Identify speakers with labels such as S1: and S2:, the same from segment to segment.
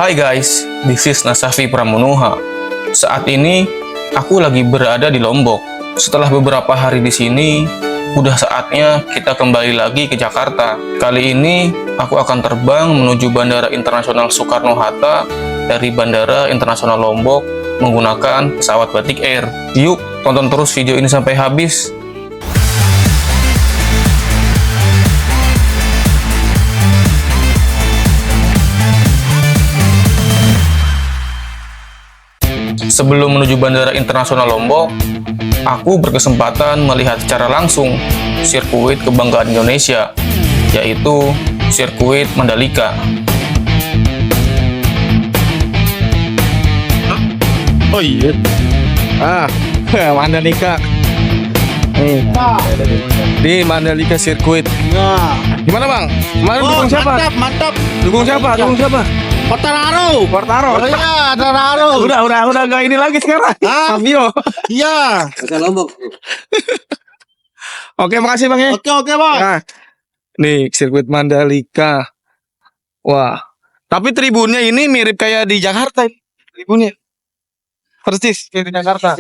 S1: Hai guys, this is Nasafi Pramonoha. Saat ini aku lagi berada di Lombok. Setelah beberapa hari di sini, udah saatnya kita kembali lagi ke Jakarta. Kali ini aku akan terbang menuju Bandara Internasional Soekarno-Hatta dari Bandara Internasional Lombok menggunakan pesawat Batik Air. Yuk, tonton terus video ini sampai habis. Sebelum menuju Bandara Internasional Lombok, aku berkesempatan melihat secara langsung sirkuit kebanggaan Indonesia, yaitu sirkuit Mandalika.
S2: Oh iya. Mandalika. Nih. Di Mandalika sirkuit. Gimana Bang? Kemarin dukung siapa?
S3: Mantap.
S2: Dukung siapa?
S3: Quartararo.
S2: Oh
S3: Iya, Quartararo.
S2: Udah enggak ini lagi sekarang. Fabio.
S3: Iya.
S4: Lombok.
S2: Oke, makasih Bang ya.
S3: Oke, Bang.
S2: Nah, nih sirkuit Mandalika. Wah, tapi tribunnya ini mirip kayak di Jakarta. Tribunnya persis kayak di Jakarta.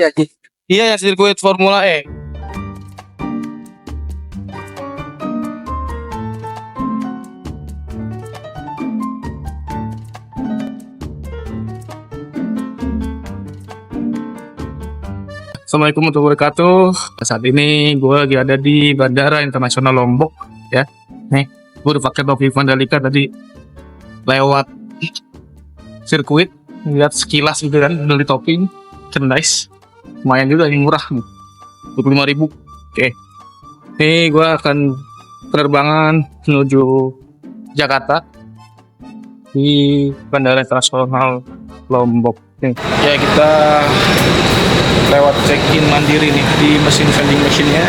S2: Iya ya, sirkuit Formula E. Assalamualaikum warahmatullahi wabarakatuh. Saat ini gue lagi ada di Bandara Internasional Lombok ya. Nih, gue udah pakai topi Mandalika tadi lewat sirkuit, lihat sekilas gitu kan, beli topi, merchandise, lumayan juga, yang murah nih, 25.000. Oke, nih gue akan penerbangan menuju Jakarta di Bandara Internasional Lombok. Nih, ya kita lewat check-in mandiri nih di mesin vending machine-nya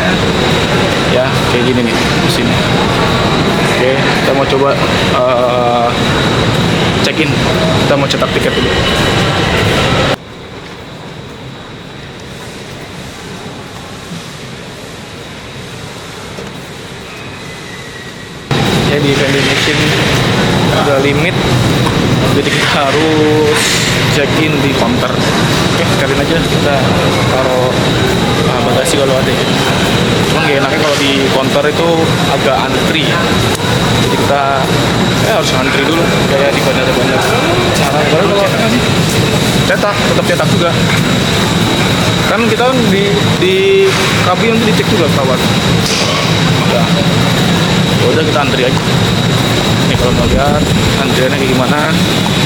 S2: ya, kayak gini nih mesinnya. Oke, kita mau coba check-in, kita mau cetak tiket dulu. Ya, di vending machine ada limit, jadi kita harus check-in di counter. Oke, sekalian aja kita taruh bagasi kalau ada ya. Cuman gak enaknya kalau di counter itu agak antri ya. Jadi kita harus antri dulu kayak di bandara-bandara. Kalau cetak, tetap cetak juga. Kan kita di kabin itu dicek juga pesawat. Udah kita antri aja. Nih kalau mau lihat antriannya kayak gimana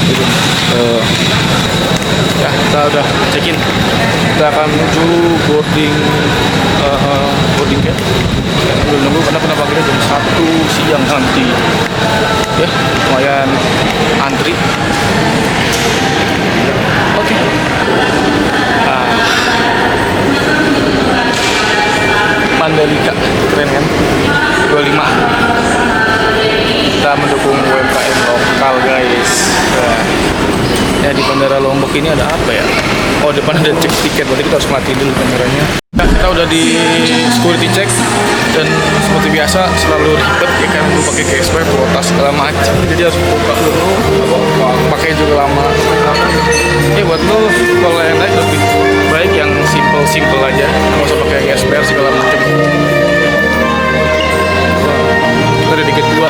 S2: gitu. Ya, kita udah check-in. Kita akan menuju boarding gate. Sambil nunggu karena penerbangannya jam 1 siang nanti. Ya, lumayan antri. Oke. Mandalika, keren kan? 25. Kita mendukung UMKM lokal guys. Ya, di Bandara Lombok ini ada apa ya? Oh, depan ada cek tiket, berarti kita harus mati dulu kameranya. Nah, kita udah di security check dan seperti biasa selalu ribet ya kan, lu pakai cashback, kuota segala macam. Jadi harus buka dulu, pakai juga lama. Ya buat lu kalau yang naik lebih baik yang simple aja, nggak usah pakai cashback segala macam. Kita ada tiket 2.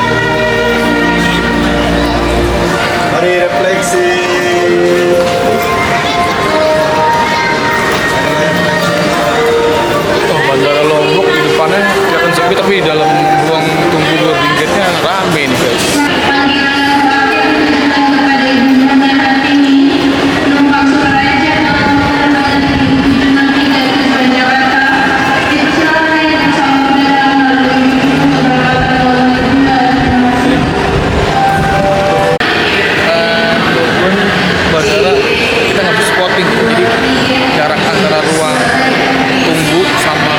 S3: Mari refleksi.
S1: Oh, Bandara Lombok di depannya kelihatan sepi, tapi di dalam ruang tunggu boarding gate-nya rame nih guys. Bandara kita nggak bisa spotting, jadi jarak antara ruang tunggu sama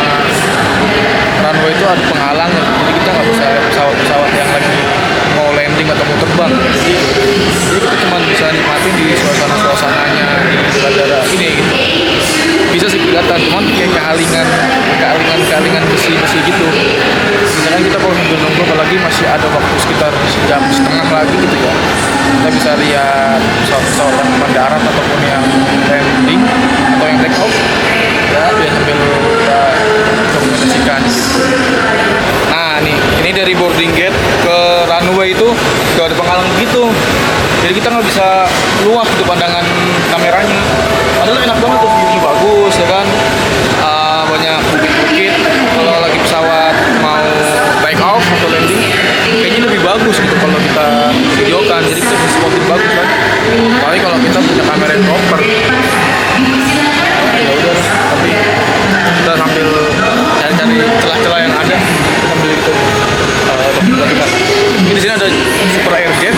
S1: runway itu ada penghalang, jadi kita nggak bisa lihat pesawat-pesawat yang lagi mau landing atau mau terbang. Jadi kita cuma bisa nikmatin di suasananya di bandara ini gitu. Bisa sih kelihatan, cuman kayak kealingan besi gitu.
S2: Jangan kita kalau sambil nunggu, apalagi masih ada waktu sekitar sejam setengah lagi gitu ya. Kita bisa lihat pesawat-pesawat yang mendarat ataupun yang landing atau yang take off. Ya, biar sambil kita dokumentasikan gitu. Nah, ini dari boarding gate ke runway itu gak ada penghalang gitu. Jadi kita nggak bisa luas gitu pandangan kameranya. Padahal enak banget tuh, view-nya bagus ya kan. Banyak bukit-bukit. Kalau lagi pesawat mau take off atau landing, kayaknya lebih bagus gitu kalau kita videokan. Jadi kita bisa spotin bagus kan. Apalagi kalau kita punya kamera yang proper. Ya udah, tapi kita sambil cari-cari celah-celah yang ada sambil itu dokumentasikan. Ini di sini ada Super Air Jet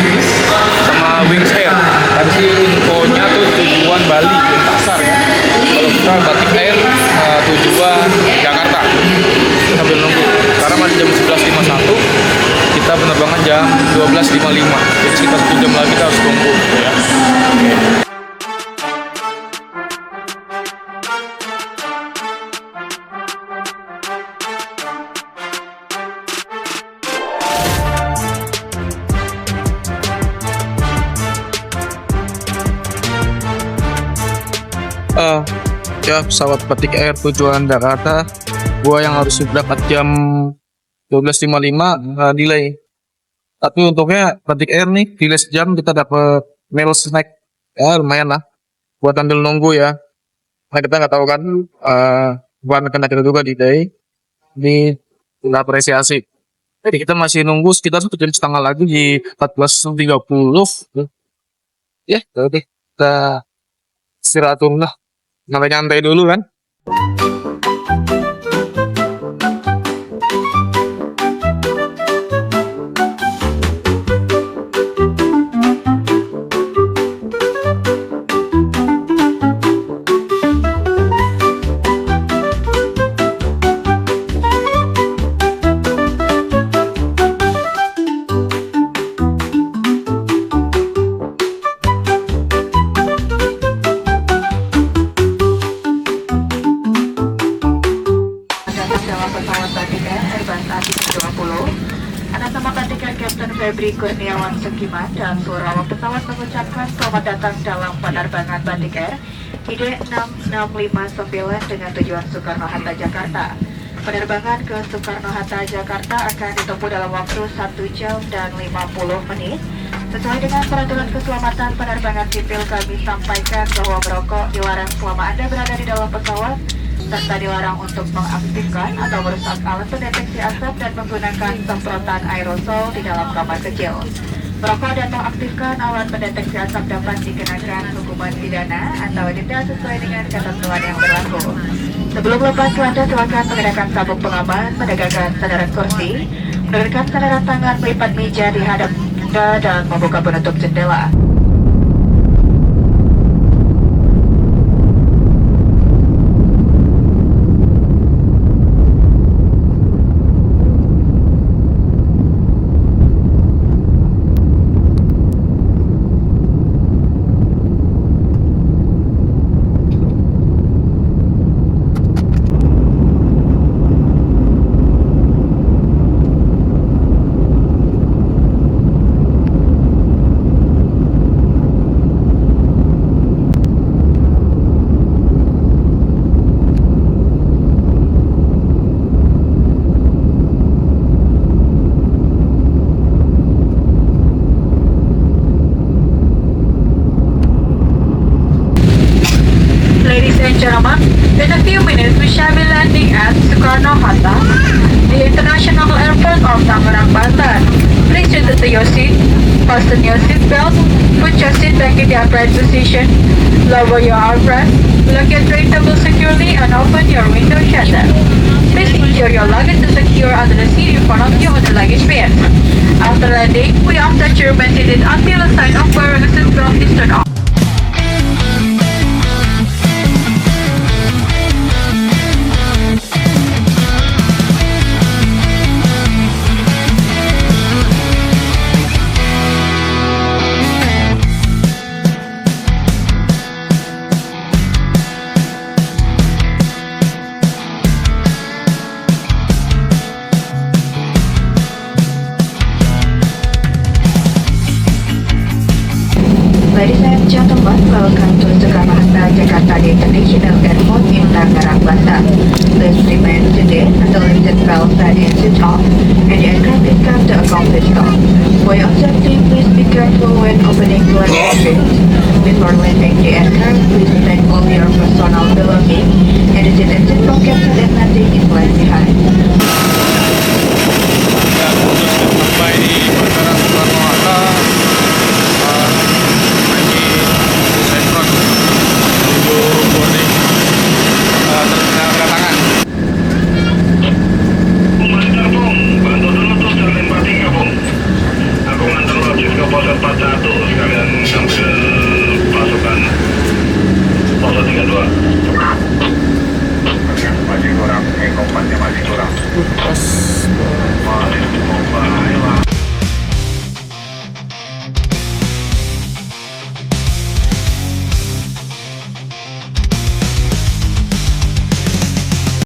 S2: sama Wings Air. Tadi sih infonya tuh tujuan Bali, Denpasar ya. Kalau kita Batik Air tujuan Jakarta. Sambil nunggu karena masih jam 11.51, kita penerbangan jam 12.55. Jadi sekitar 1 jam lagi kita harus tunggu gitu ya. Ya pesawat Batik Air tujuan Jakarta, gua yang harus berangkat jam 12.55 delay. Tapi untungnya Batik Air nih delay sejam kita dapat meal snack ya, lumayan lah buat sambil nunggu ya. Nah kita nggak tahu kan buat kena kita juga delay, ini nggak apresiasi. Jadi kita masih nunggu sekitar 1,5 jam lagi di 14.30. Ya udah kita istirahat dulu lah. Nyantai dulu kan.
S4: Febri Kurniawan Sekiman dan seluruh awak pesawat mengucapkan selamat datang dalam penerbangan Batik Air ID 6659 dengan tujuan Soekarno-Hatta, Jakarta. Penerbangan ke Soekarno-Hatta, Jakarta akan ditempuh dalam waktu 1 jam dan 50 menit. Sesuai dengan peraturan keselamatan penerbangan sipil, kami sampaikan bahwa merokok dilarang selama Anda berada di dalam pesawat, serta dilarang untuk mengaktifkan atau merusak alat pendeteksi asap dan menggunakan semprotan aerosol di dalam kamar kecil. Merokok dan mengaktifkan alat pendeteksi asap dapat dikenakan hukuman pidana atau denda sesuai dengan ketentuan yang berlaku. Sebelum lepas landas, silakan mengenakan sabuk pengaman, menegakkan sandaran kursi, menurunkan sandaran tangan, melipat meja di hadap Anda dan membuka penutup jendela. Gentlemen, in a few minutes we shall be landing at Soekarno-Hatta, the international airport of Tangerang, Banten. Please return to your seat, fasten your seat belt, put your seat back in the upright position, lower your armrest, lock your tray table securely, and open your window shutter. Please ensure your luggage is secure under the seat in front of you on the luggage bin. After landing, we ask that you remain seated until the sign of wearing a seatbelt is turned off. and gentlemen, welcome to Soekarno-Hatta Jakarta International Airport in Tangerang, Banten. Please remain seated until the seatbelts are in switch off and the aircraft is come to a complete stop. For your safety, please be careful when opening doors.